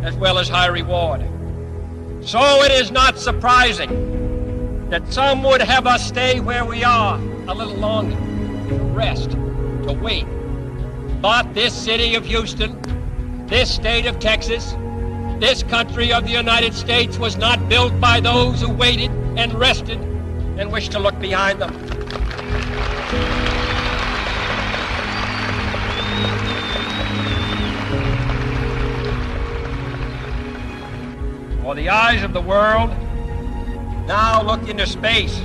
as well as high reward. So it is not surprising that some would have us stay where we are a little longer, to rest, to wait. But this city of Houston, this state of Texas, this country of the United States was not built by those who waited and rested and wished to look behind them. For the eyes of the world now look into space,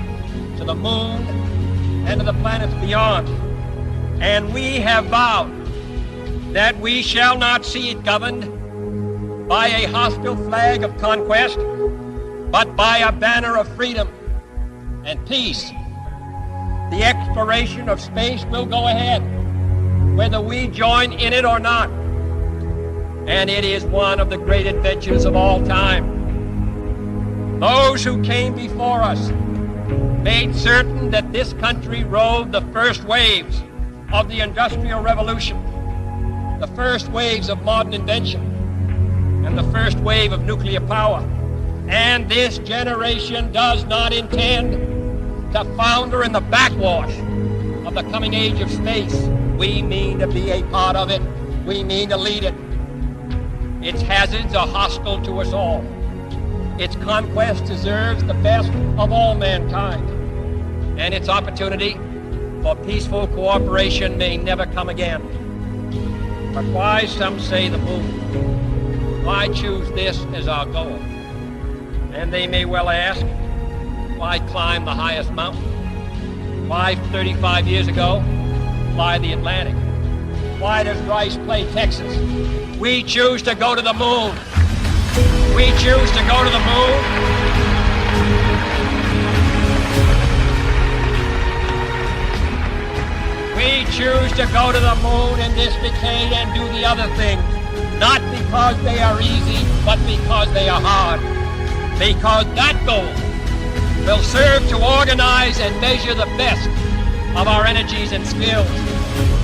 to the moon, and to the planets beyond. And we have vowed that we shall not see it governed by a hostile flag of conquest, but by a banner of freedom and peace. The exploration of space will go ahead, whether we join in it or not. And it is one of the great adventures of all time. Those who came before us made certain that this country rode the first waves of the Industrial Revolution, the first waves of modern invention, and the first wave of nuclear power. And this generation does not intend to founder in the backwash of the coming age of space. We mean to be a part of it. We mean to lead it. Its hazards are hostile to us all. Its conquest deserves the best of all mankind. And its opportunity for peaceful cooperation may never come again. But why, some say, the moon? Why choose this as our goal? And they may well ask, why climb the highest mountain? Why 35 years ago fly the Atlantic? Why does Rice play Texas? We choose to go to the moon. We choose to go to the moon. We choose to go to the moon in this decade and do the other things, not because they are easy, but because they are hard. Because that goal will serve to organize and measure the best of our energies and skills.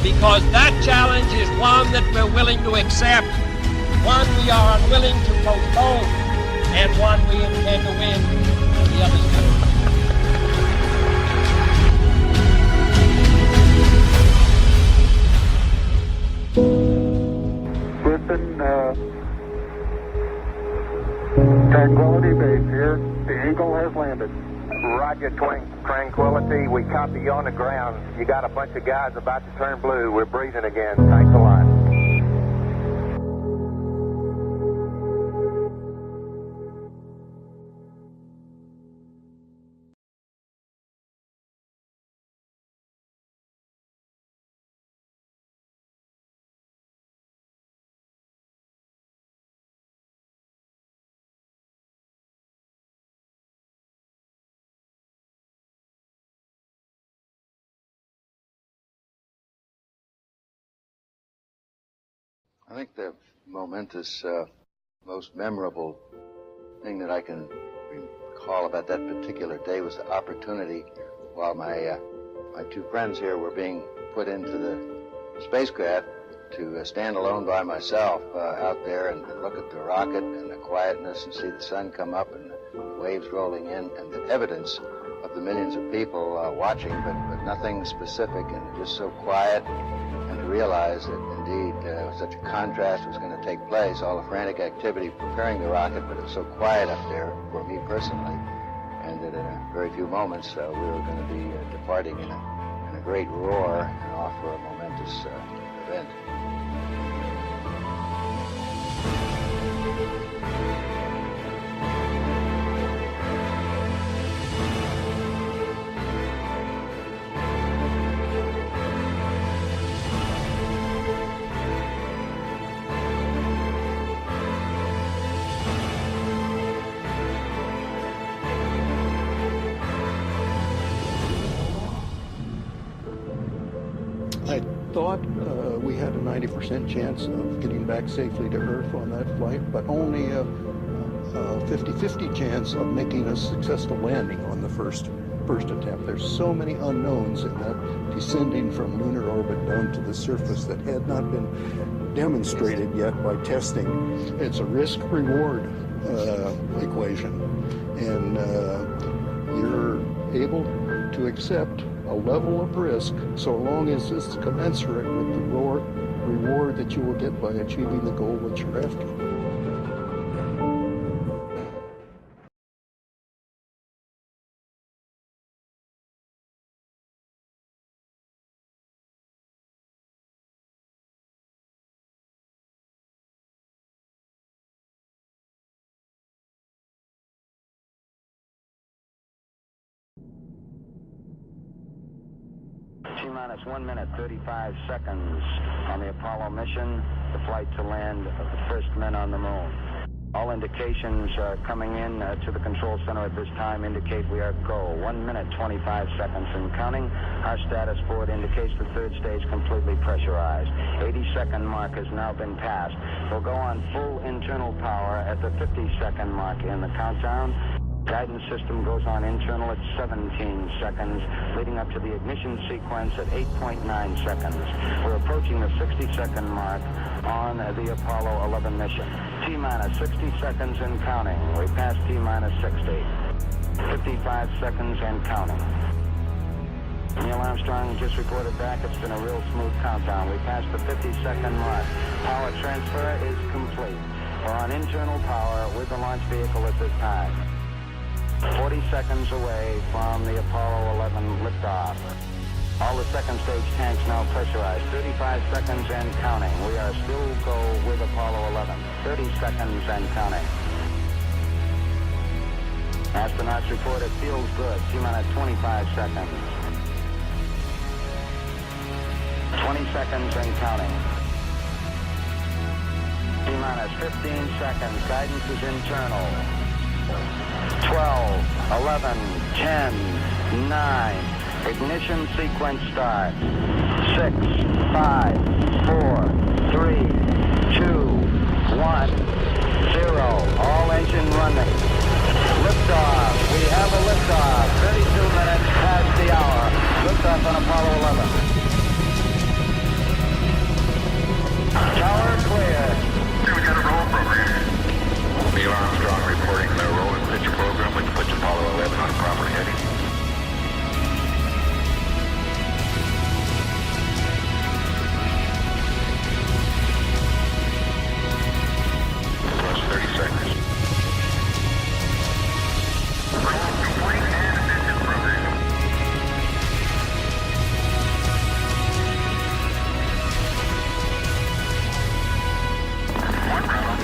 Because that challenge is one that we're willing to accept, one we are unwilling to postpone, and one we intend to win when the others do. Houston, Tranquility Base here. The Eagle has landed. Roger, Tranquility. We copy you on the ground. You got a bunch of guys about to turn blue. We're breathing again. Thanks a lot. I think the momentous, most memorable thing that I can recall about that particular day was the opportunity while my two friends here were being put into the spacecraft to stand alone by myself out there and look at the rocket and the quietness and see the sun come up and the waves rolling in and the evidence of the millions of people watching, but nothing specific and just so quiet, and to realize that indeed such a contrast was going to take place, all the frantic activity preparing the rocket, but it was so quiet up there for me personally, and that in a very few moments we were going to be departing in a great roar and off for a momentous event. I thought we had a 90% chance of getting back safely to Earth on that flight, but only a 50-50 chance of making a successful landing on the first attempt. There's so many unknowns in that descending from lunar orbit down to the surface that had not been demonstrated yet by testing. It's a risk-reward equation, and you're able to accept a level of risk so long as it's commensurate with the reward that you will get by achieving the goal that you're after. T-minus 1 minute, 35 seconds on the Apollo mission, the flight to land of the first men on the moon. All indications coming in to the control center at this time indicate we are go. 1 minute, 25 seconds and counting. Our status board indicates the third stage completely pressurized. 80-second mark has now been passed. We'll go on full internal power at the 50-second mark in the countdown. Guidance system goes on internal at 17 seconds, leading up to the ignition sequence at 8.9 seconds. We're approaching the 60-second mark on the Apollo 11 mission. T-minus 60 seconds and counting. We passed T-minus 60. 55 seconds and counting. Neil Armstrong just reported back. It's been a real smooth countdown. We passed the 50-second mark. Power transfer is complete. We're on internal power with the launch vehicle at this time. 40 seconds away from the Apollo 11 liftoff. All the second stage tanks now pressurized. 35 seconds and counting. We are still go with Apollo 11. 30 seconds and counting. Astronauts report it feels good. T-minus 25 seconds. 20 seconds and counting. T-minus 15 seconds. Guidance is internal. 12, 11, 10, 9. Ignition sequence starts. 6, 5, 4, 3, 2, 1, 0. All engine running. Liftoff. We have a liftoff. 32 minutes past the hour. Liftoff on Apollo 11. Tower clear. We got a roll program. Neil Armstrong reporting the roll and pitch program, which puts Apollo 11 on proper heading. Plus 30 seconds. Roll complete and engine provision. One round.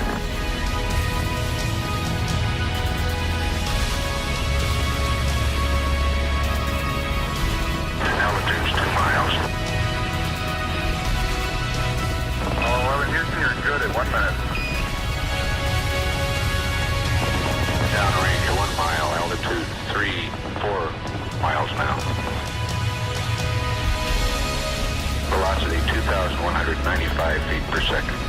Altitude's 2 miles. Oh, 11 Houston, you're good at 1 minute. Downrange 1 mile, altitude 3, 4 miles now. Velocity 2,195 feet per second.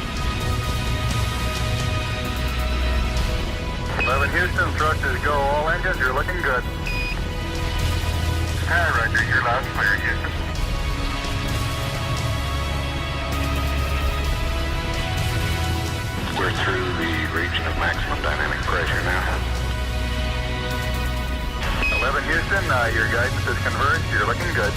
11 Houston, thrust is go. All engines, you're looking good. Hi, Roger, you're loud and clear, Houston. We're through the region of maximum dynamic pressure now. 11 Houston, your guidance is converged, you're looking good.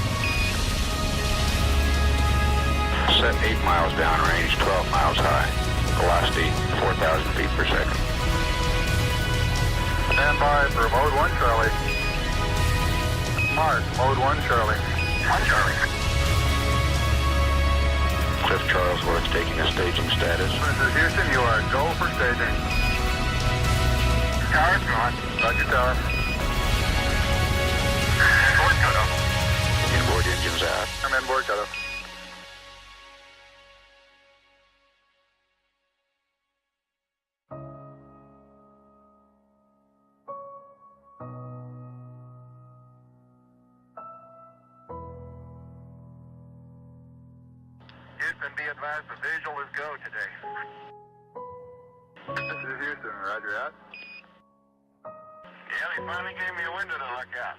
Set 8 miles downrange, 12 miles high. Velocity 4,000 feet per second. Stand by for mode 1, Charlie. Mark, mode 1, Charlie. 1, Charlie. Cliff Charlesworth taking a staging status. This is Houston, you are go for staging. Tower's gone. Roger, tower. Board cutoff. Inboard engines out. I'm in board cutoff. Houston, be advised the visual is go today. This is Houston, roger out. Yeah, they finally gave me a window to look out.